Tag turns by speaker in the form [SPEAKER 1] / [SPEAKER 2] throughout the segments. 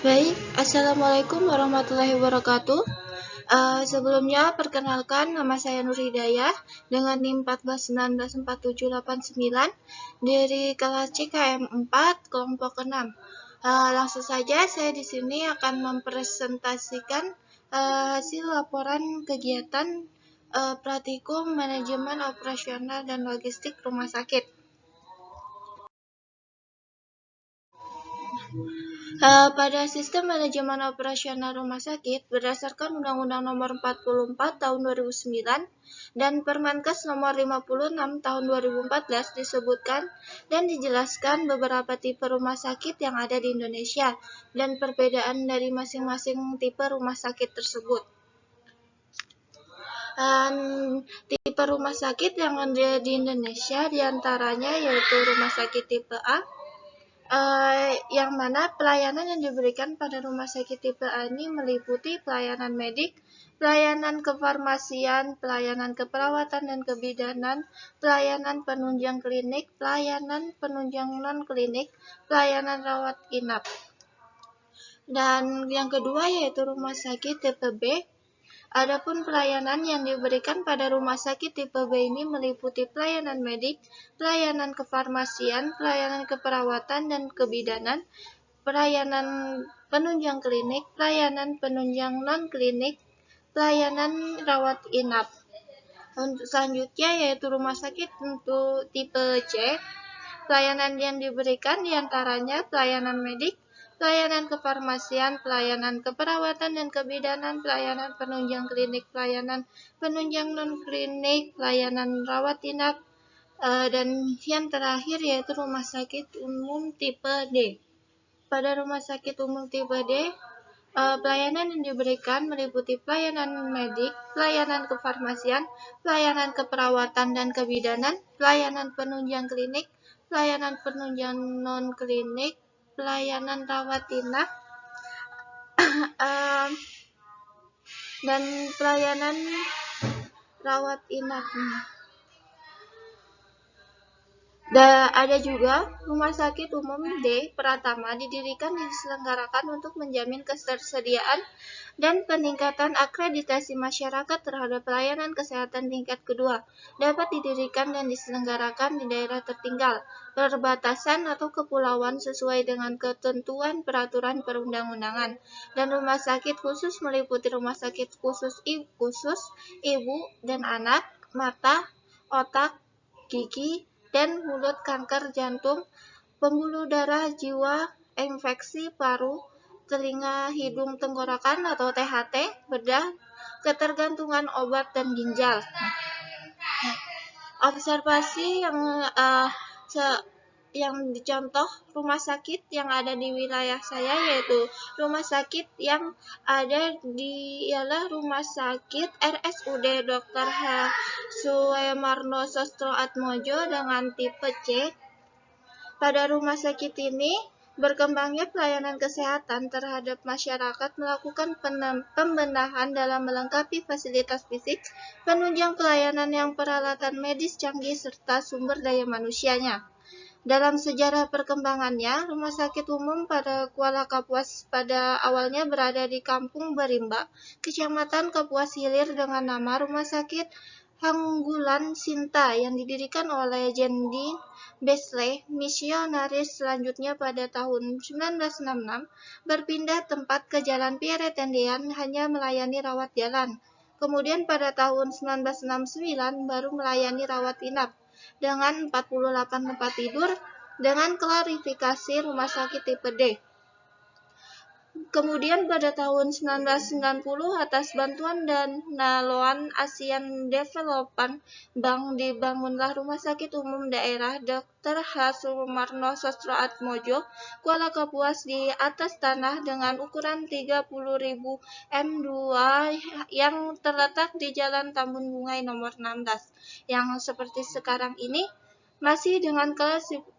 [SPEAKER 1] Baik, Assalamualaikum warahmatullahi wabarakatuh. Sebelumnya, perkenalkan nama saya Nur Hidayah dengan NIM 14194789 dari kelas CKM 4 kelompok 6. Langsung saja saya di sini akan mempresentasikan hasil laporan kegiatan praktikum manajemen operasional dan logistik rumah sakit. Pada sistem manajemen operasional rumah sakit berdasarkan Undang-Undang Nomor 44 Tahun 2009 dan Permenkes Nomor 56 Tahun 2014 disebutkan dan dijelaskan beberapa tipe rumah sakit yang ada di Indonesia dan perbedaan dari masing-masing tipe rumah sakit tersebut. Tipe rumah sakit yang ada di Indonesia diantaranya yaitu rumah sakit tipe A, yang mana pelayanan yang diberikan pada rumah sakit tipe A ini meliputi pelayanan medik, pelayanan kefarmasian, pelayanan keperawatan dan kebidanan, pelayanan penunjang klinik, pelayanan penunjang non-klinik, pelayanan rawat inap. Dan yang kedua yaitu rumah sakit tipe B. Adapun pelayanan yang diberikan pada rumah sakit tipe B ini meliputi pelayanan medik, pelayanan kefarmasian, pelayanan keperawatan dan kebidanan, pelayanan penunjang klinik, pelayanan penunjang non-klinik, pelayanan rawat inap. Untuk selanjutnya yaitu rumah sakit untuk tipe C. Pelayanan yang diberikan diantaranya pelayanan medik, pelayanan kefarmasian, pelayanan keperawatan dan kebidanan, pelayanan penunjang klinik, pelayanan penunjang non-klinik, pelayanan rawat inap, dan yang terakhir yaitu rumah sakit umum tipe D. Pada rumah sakit umum tipe D, pelayanan yang diberikan meliputi pelayanan medik, pelayanan kefarmasian, pelayanan keperawatan dan kebidanan, pelayanan penunjang klinik, pelayanan penunjang non-klinik, pelayanan rawat inap, dan pelayanan rawat inap. Ada juga rumah sakit umum D Pratama didirikan dan diselenggarakan untuk menjamin ketersediaan dan peningkatan akreditasi masyarakat terhadap pelayanan kesehatan tingkat kedua. Dapat didirikan dan diselenggarakan di daerah tertinggal, perbatasan atau kepulauan sesuai dengan ketentuan peraturan perundang-undangan. Dan rumah sakit khusus meliputi rumah sakit khusus ibu dan anak, mata, otak, gigi, dan mulut, kanker jantung, pembuluh darah, jiwa, infeksi paru, telinga, hidung, tenggorokan atau THT, bedah, ketergantungan obat dan ginjal. Observasi yang dicontoh rumah sakit yang ada di wilayah saya yaitu rumah sakit yang ada ialah rumah sakit RSUD Dr. H. Suemarno Sostroatmojo dengan tipe C. Pada rumah sakit ini berkembangnya pelayanan kesehatan terhadap masyarakat melakukan pembenahan dalam melengkapi fasilitas fisik, penunjang pelayanan yang peralatan medis canggih serta sumber daya manusianya. Dalam sejarah perkembangannya, Rumah Sakit Umum pada Kuala Kapuas pada awalnya berada di Kampung Barimba, Kecamatan Kapuas Hilir dengan nama Rumah Sakit Hanggulan Sinta yang didirikan oleh Jendi Besley, misionaris. Selanjutnya pada tahun 1966 berpindah tempat ke Jalan Pierre Tendean hanya melayani rawat jalan. Kemudian pada tahun 1969 baru melayani rawat inap dengan 48 tempat tidur dengan klarifikasi rumah sakit tipe D. Kemudian pada tahun 1990 atas bantuan dana loan ASEAN Development Bank dibangunlah Rumah Sakit Umum Daerah Dr. H. Sumarno Sostroatmojo, Kuala Kapuas di atas tanah dengan ukuran 30.000 m2 yang terletak di Jalan Tambun Bungai nomor 16 yang seperti sekarang ini masih dengan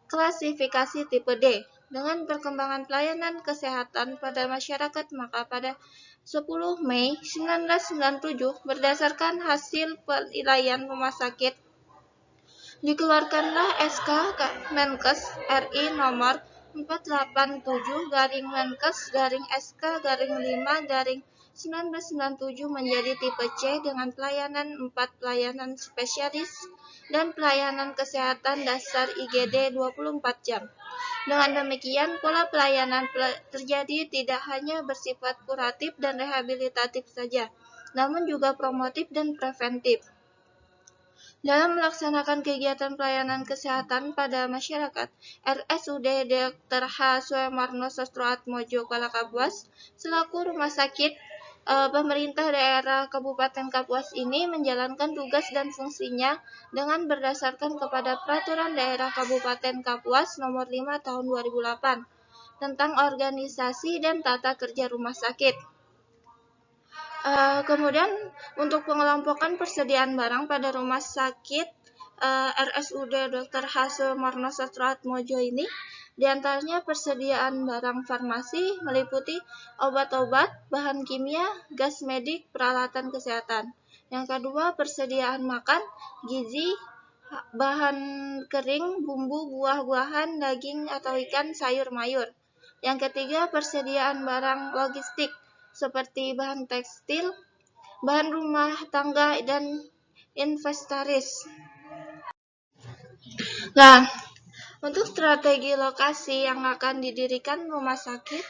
[SPEAKER 1] klasifikasi tipe D. Dengan perkembangan pelayanan kesehatan pada masyarakat, maka pada 10 Mei 1997 berdasarkan hasil penilaian rumah sakit dikeluarkanlah SK Menkes RI nomor 487-Menkes-SK-5-1997 menjadi tipe C dengan pelayanan 4 pelayanan spesialis dan pelayanan kesehatan dasar IGD 24 jam. Dengan demikian, pola pelayanan terjadi tidak hanya bersifat kuratif dan rehabilitatif saja, namun juga promotif dan preventif. Dalam melaksanakan kegiatan pelayanan kesehatan pada masyarakat, RSUD Dr. H. Suemarno Sastroatmojo Kuala Kapuas selaku rumah sakit pemerintah daerah Kabupaten Kapuas ini menjalankan tugas dan fungsinya dengan berdasarkan kepada Peraturan Daerah Kabupaten Kapuas Nomor 5 Tahun 2008 tentang organisasi dan tata kerja rumah sakit. Kemudian untuk pengelompokan persediaan barang pada rumah sakit RSUD Dr. H. Suemarno Sastroatmojo ini, diantaranya persediaan barang farmasi meliputi obat-obat, bahan kimia, gas medik, peralatan kesehatan. Yang kedua, persediaan makan, gizi, bahan kering, bumbu, buah-buahan, daging atau ikan, sayur mayur. Yang ketiga, persediaan barang logistik seperti bahan tekstil, bahan rumah tangga, dan inventaris. Nah, untuk strategi lokasi yang akan didirikan rumah sakit,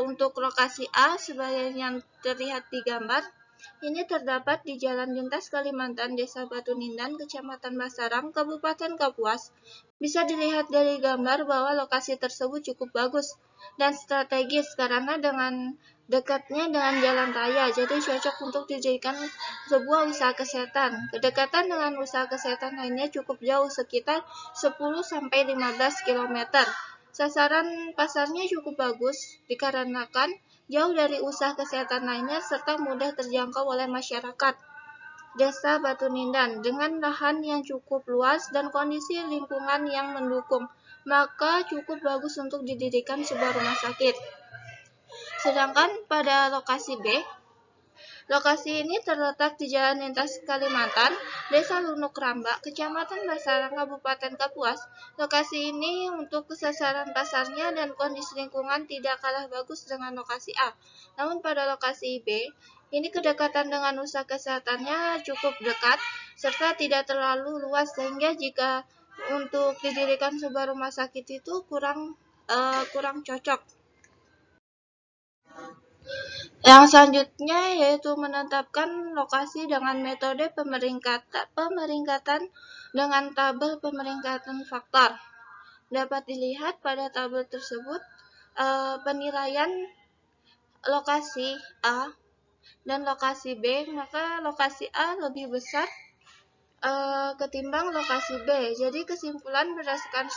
[SPEAKER 1] untuk lokasi A sebagai yang terlihat di gambar, ini terdapat di Jalan Lintas Kalimantan, Desa Batu Nindan, Kecamatan Basarang, Kabupaten Kapuas. Bisa dilihat dari gambar bahwa lokasi tersebut cukup bagus dan strategis karena dengan dekatnya dengan jalan raya, jadi cocok untuk didirikan sebuah usaha kesehatan. Kedekatan dengan usaha kesehatan lainnya cukup jauh, sekitar 10-15 km. Sasaran pasarnya cukup bagus dikarenakan jauh dari usaha kesehatan lainnya serta mudah terjangkau oleh masyarakat Desa Batu Nindan dengan lahan yang cukup luas dan kondisi lingkungan yang mendukung, maka cukup bagus untuk didirikan sebuah rumah sakit. Sedangkan pada lokasi B, lokasi ini terletak di Jalan Lintas Kalimantan, Desa Lunuk Rambak, Kecamatan Basarang, Kabupaten Kapuas. Lokasi ini untuk kesasaran pasarnya dan kondisi lingkungan tidak kalah bagus dengan lokasi A. Namun pada lokasi B, ini kedekatan dengan usaha kesehatannya cukup dekat, serta tidak terlalu luas sehingga jika untuk didirikan sebuah rumah sakit itu kurang cocok. Yang selanjutnya yaitu menetapkan lokasi dengan metode pemeringkatan dengan tabel pemeringkatan faktor. Dapat dilihat pada tabel tersebut penilaian lokasi A dan lokasi B, maka lokasi A lebih besar ketimbang lokasi B. Jadi kesimpulan berdasarkan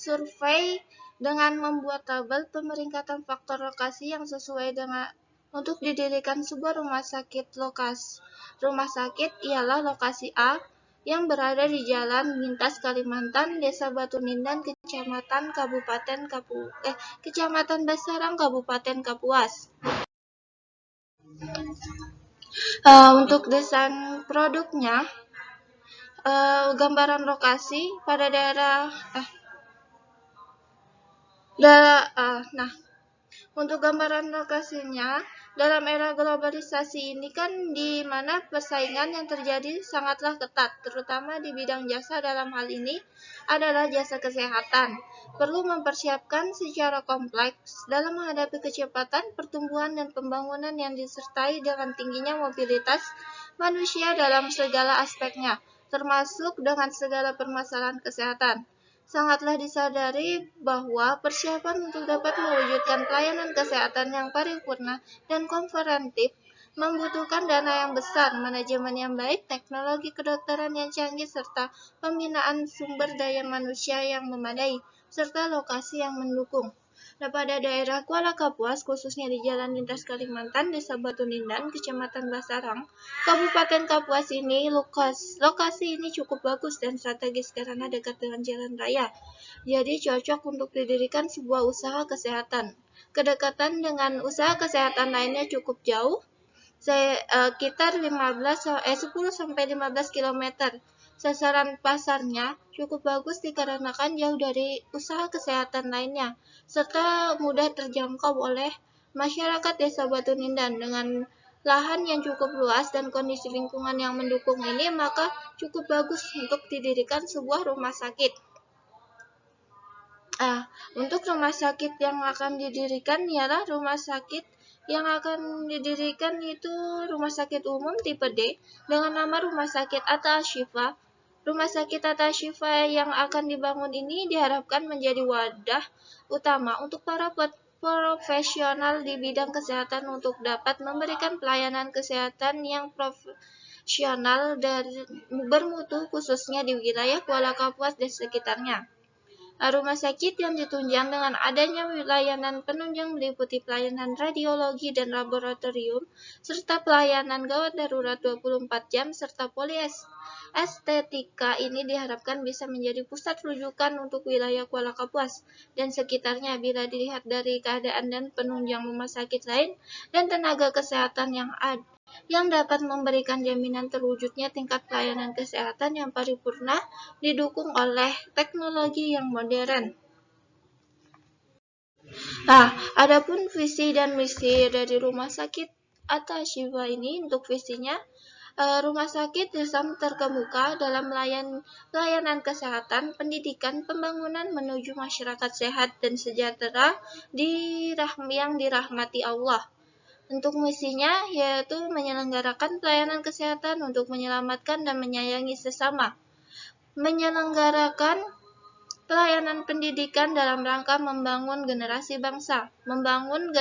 [SPEAKER 1] survei dengan membuat tabel pemeringkatan faktor lokasi yang sesuai dengan untuk didirikan sebuah rumah sakit. Rumah sakit ialah lokasi A yang berada di Jalan Lintas Kalimantan, Desa Batu Nindan, Kecamatan Basarang, Kabupaten Kapuas. Untuk desain produknya, gambaran lokasi pada untuk gambaran lokasinya, dalam era globalisasi ini kan di mana persaingan yang terjadi sangatlah ketat, terutama di bidang jasa. Dalam hal ini adalah jasa kesehatan. Perlu mempersiapkan secara kompleks dalam menghadapi kecepatan pertumbuhan dan pembangunan yang disertai dengan tingginya mobilitas manusia dalam segala aspeknya, termasuk dengan segala permasalahan kesehatan. Sangatlah disadari bahwa persiapan untuk dapat mewujudkan pelayanan kesehatan yang paripurna dan komprehensif membutuhkan dana yang besar, manajemen yang baik, teknologi kedokteran yang canggih, serta pembinaan sumber daya manusia yang memadai, serta lokasi yang mendukung. Nah, pada daerah Kuala Kapuas, khususnya di Jalan Lintas Kalimantan, Desa Batu Nindan, Kecamatan Basarang, Kabupaten Kapuas ini, lokasi ini cukup bagus dan strategis karena dekat dengan jalan raya. Jadi cocok untuk didirikan sebuah usaha kesehatan. Kedekatan dengan usaha kesehatan lainnya cukup jauh, sekitar 10-15 km. Sasaran pasarnya cukup bagus dikarenakan jauh dari usaha kesehatan lainnya, serta mudah terjangkau oleh masyarakat Desa Batu Nindan. Dengan lahan yang cukup luas dan kondisi lingkungan yang mendukung ini, maka cukup bagus untuk didirikan sebuah rumah sakit. Untuk rumah sakit yang akan didirikan ialah rumah sakit yang akan didirikan itu Rumah Sakit Umum tipe D dengan nama Rumah Sakit Atta Ashifa. Rumah Sakit Atta Ashifa yang akan dibangun ini diharapkan menjadi wadah utama untuk para profesional di bidang kesehatan untuk dapat memberikan pelayanan kesehatan yang profesional dan bermutu khususnya di wilayah Kuala Kapuas dan sekitarnya. Rumah sakit yang ditunjang dengan adanya layanan penunjang meliputi pelayanan radiologi dan laboratorium, serta pelayanan gawat darurat 24 jam, serta estetika ini diharapkan bisa menjadi pusat rujukan untuk wilayah Kuala Kapuas dan sekitarnya bila dilihat dari keadaan dan penunjang rumah sakit lain dan tenaga kesehatan yang dapat memberikan jaminan terwujudnya tingkat pelayanan kesehatan yang paripurna didukung oleh teknologi yang modern. Adapun visi dan misi dari Rumah Sakit Atta Ashifa ini, untuk visinya, rumah sakit Islam terkemuka dalam layanan kesehatan, pendidikan, pembangunan menuju masyarakat sehat dan sejahtera yang dirahmati Allah. Untuk misinya yaitu menyelenggarakan pelayanan kesehatan untuk menyelamatkan dan menyayangi sesama, menyelenggarakan pelayanan pendidikan dalam rangka membangun generasi bangsa, membangun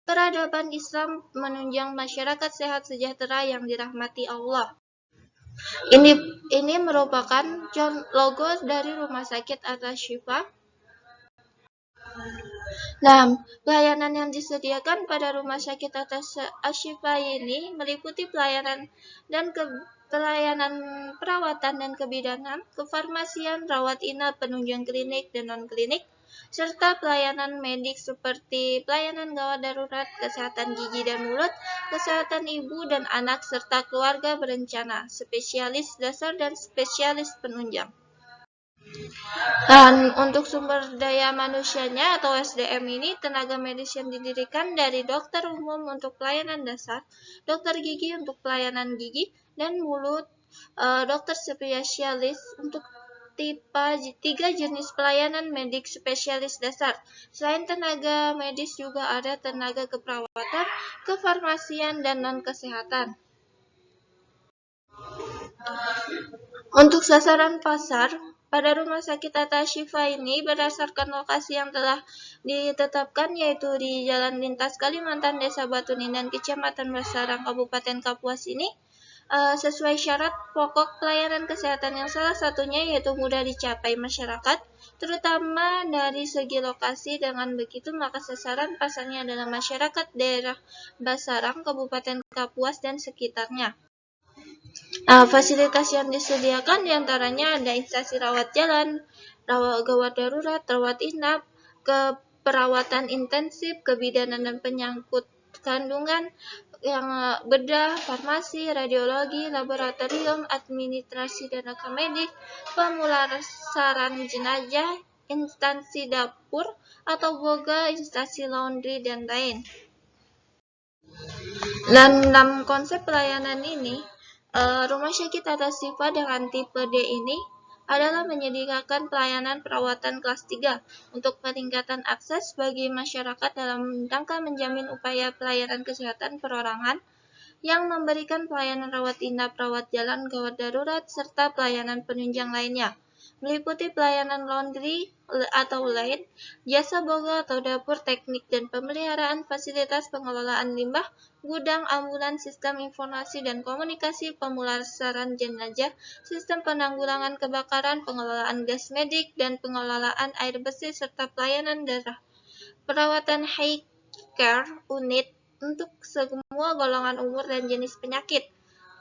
[SPEAKER 1] peradaban Islam, menunjang masyarakat sehat sejahtera yang dirahmati Allah. Ini merupakan logo dari Rumah Sakit Atta Ashifa. Pelayanan yang disediakan pada Rumah Sakit Atta Ashifa ini meliputi pelayanan perawatan dan kebidanan, kefarmasian, rawat inap, penunjang klinik dan non-klinik, serta pelayanan medik seperti pelayanan gawat darurat, kesehatan gigi dan mulut, kesehatan ibu dan anak, serta keluarga berencana, spesialis dasar dan spesialis penunjang. Dan untuk sumber daya manusianya atau SDM ini, tenaga medis yang didirikan dari dokter umum untuk pelayanan dasar, dokter gigi untuk pelayanan gigi dan mulut, dokter spesialis untuk 3 jenis pelayanan medik spesialis dasar. Selain tenaga medis juga ada tenaga keperawatan, kefarmasian, dan non-kesehatan. Untuk sasaran pasar pada Rumah Sakit Atta Ashifa ini berdasarkan lokasi yang telah ditetapkan, yaitu di Jalan Lintas Kalimantan, Desa Batu Nindan, Kecamatan Basarang, Kabupaten Kapuas ini, sesuai syarat pokok pelayanan kesehatan yang salah satunya yaitu mudah dicapai masyarakat, terutama dari segi lokasi. Dengan begitu, maka sasaran pasarnya adalah masyarakat daerah Basarang, Kabupaten Kapuas dan sekitarnya. Fasilitas yang disediakan diantaranya ada instansi rawat jalan, gawat darurat, rawat inap, perawatan intensif, kebidanan dan penyangkut kandungan, yang bedah, farmasi, radiologi, laboratorium, administrasi dan rekam medik, pemulasaran jenazah, instansi dapur atau boga, instansi laundry dan lain. Dan dalam konsep pelayanan ini, Rumah Sakit Atta Ashifa dengan tipe D ini adalah menyediakan pelayanan perawatan kelas 3 untuk peningkatan akses bagi masyarakat dalam rangka menjamin upaya pelayanan kesehatan perorangan yang memberikan pelayanan rawat inap, rawat jalan, gawat darurat, serta pelayanan penunjang lainnya, meliputi pelayanan laundry atau lain, jasa boga atau dapur, teknik dan pemeliharaan, fasilitas pengelolaan limbah, gudang, ambulan, sistem informasi dan komunikasi, pemulasaran jenazah, sistem penanggulangan kebakaran, pengelolaan gas medik dan pengelolaan air bersih, serta pelayanan darah, perawatan high care unit untuk semua golongan umur dan jenis penyakit,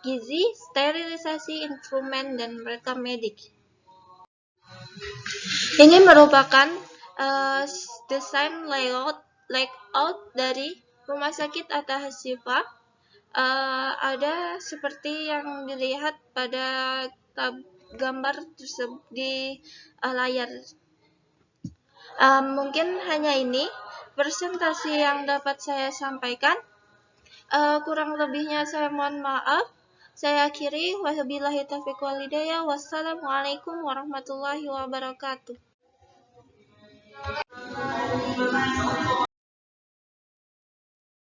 [SPEAKER 1] gizi, sterilisasi, instrumen, dan rekam medik. Ini merupakan desain layout dari Rumah Sakit Atta Ashifa. Ada seperti yang dilihat pada gambar di layar. Mungkin hanya ini presentasi yang dapat saya sampaikan. Kurang lebihnya saya mohon maaf. Saya akhiri. Wabillahi taufiq wal hidayah. Wassalamualaikum warahmatullahi wabarakatuh.